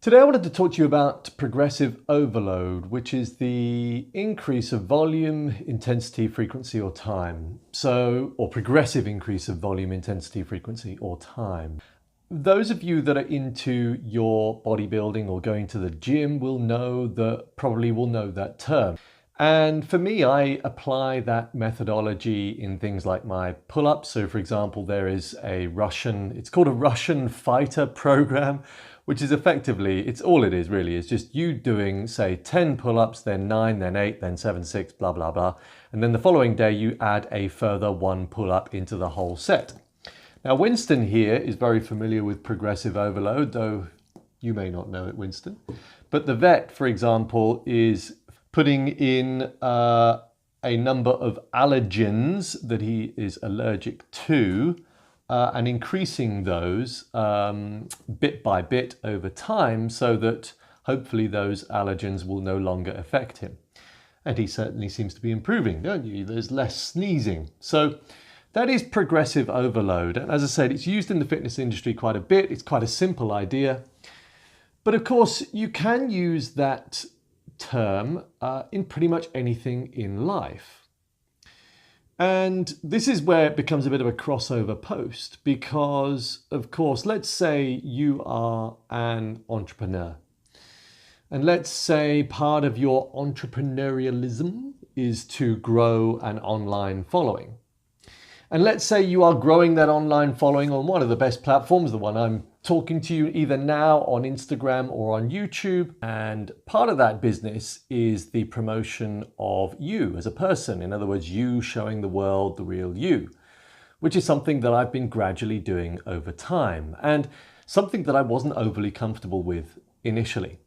Today I wanted to talk to you about progressive overload, which is the increase of volume, intensity, frequency, or time. Or progressive increase of volume, intensity, frequency, or time. Those of you that are into your bodybuilding or going to the gym probably will know that term. And for me, I apply that methodology in things like my pull-ups. So for example, there is it's called a Russian fighter program, which is effectively, it's all it is really, is just you doing, say, 10 pull-ups, then 9, then 8, then 7, 6, blah, blah, blah. And then the following day, you add a further 1 pull-up into the whole set. Now, Winston here is very familiar with progressive overload, though you may not know it, Winston. But the vet, for example, is putting in a number of allergens that he is allergic to, and increasing those bit by bit over time so that hopefully those allergens will no longer affect him. And he certainly seems to be improving, don't you? There's less sneezing. So that is progressive overload. And as I said, it's used in the fitness industry quite a bit. It's quite a simple idea. But of course, you can use that term in pretty much anything in life. And this is where it becomes a bit of a crossover post because, of course, let's say you are an entrepreneur. And let's say part of your entrepreneurialism is to grow an online following. And let's say you are growing that online following on one of the best platforms, the one I'm talking to you either now on Instagram or on YouTube. And part of that business is the promotion of you as a person. In other words, you showing the world the real you, which is something that I've been gradually doing over time and something that I wasn't overly comfortable with initially.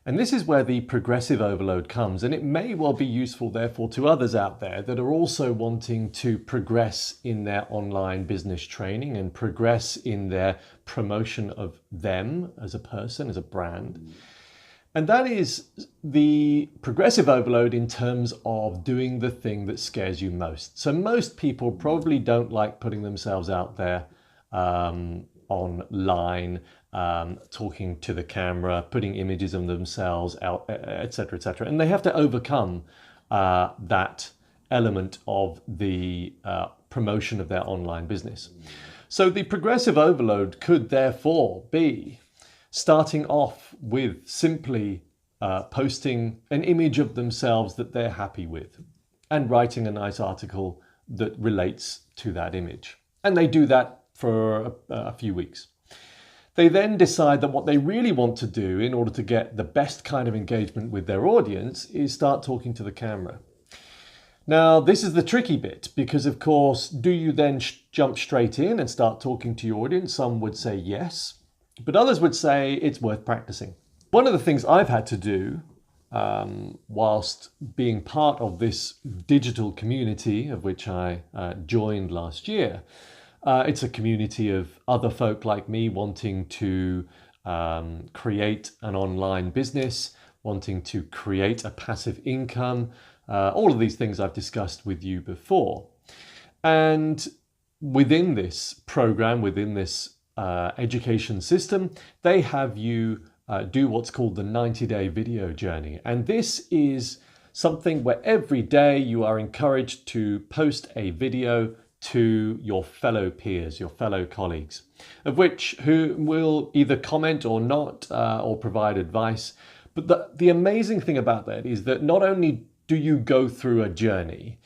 And this is where the progressive overload comes, and it may well be useful, therefore, to others out there that are also wanting to progress in their online business training and progress in their promotion of them as a person, as a brand. And that is the progressive overload in terms of doing the thing that scares you most. So most people probably don't like putting themselves out there online, talking to the camera, putting images of themselves out, etc., etc. And they have to overcome that element of the promotion of their online business. So the progressive overload could therefore be starting off with simply posting an image of themselves that they're happy with and writing a nice article that relates to that image. And they do that for a few weeks. They then decide that what they really want to do in order to get the best kind of engagement with their audience is start talking to the camera. Now, this is the tricky bit because, of course, do you then jump straight in and start talking to your audience? Some would say yes, but others would say it's worth practicing. One of the things I've had to do whilst being part of this digital community of which I joined last year, it's a community of other folk like me wanting to create an online business, wanting to create a passive income, all of these things I've discussed with you before. And within this program, within this education system, they have you do what's called the 90-day video journey. And this is something where every day you are encouraged to post a video to your fellow peers, your fellow colleagues, who will either comment or not, or provide advice. But the amazing thing about that is that not only do you go through a journey,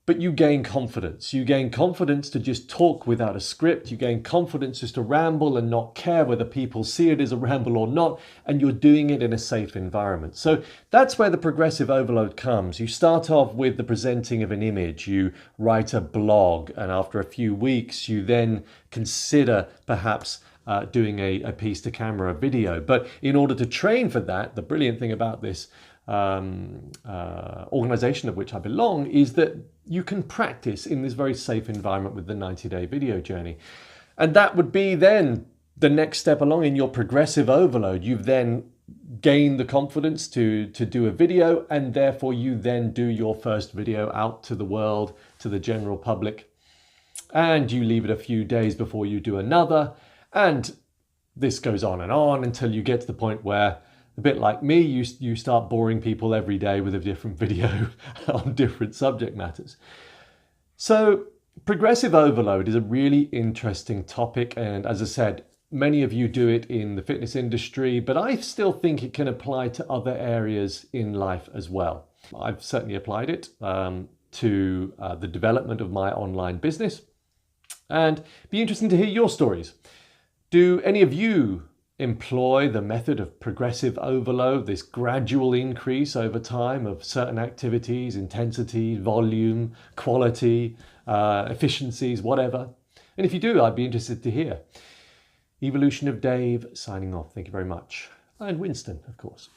but you gain confidence. You gain confidence to just talk without a script. You gain confidence just to ramble and not care whether people see it as a ramble or not. And you're doing it in a safe environment. So that's where the progressive overload comes. You start off with the presenting of an image. You write a blog. And after a few weeks, you then consider perhaps doing a piece to camera video. But in order to train for that, the brilliant thing about this organization of which I belong is that you can practice in this very safe environment with the 90-day video journey. And that would be then the next step along in your progressive overload. You've then gained the confidence to do a video, and therefore you then do your first video out to the world, to the general public, and you leave it a few days before you do another. And this goes on until you get to the point where, a bit like me, you start boring people every day with a different video on different subject matters. So progressive overload is a really interesting topic, and as I said, many of you do it in the fitness industry, but I still think it can apply to other areas in life as well. I've certainly applied it to the development of my online business, and it'd be interesting to hear your stories. Do any of you employ the method of progressive overload, this gradual increase over time of certain activities, intensity, volume, quality, efficiencies, whatever? And if you do, I'd be interested to hear. Evolution of Dave signing off. Thank you very much. And Winston, of course.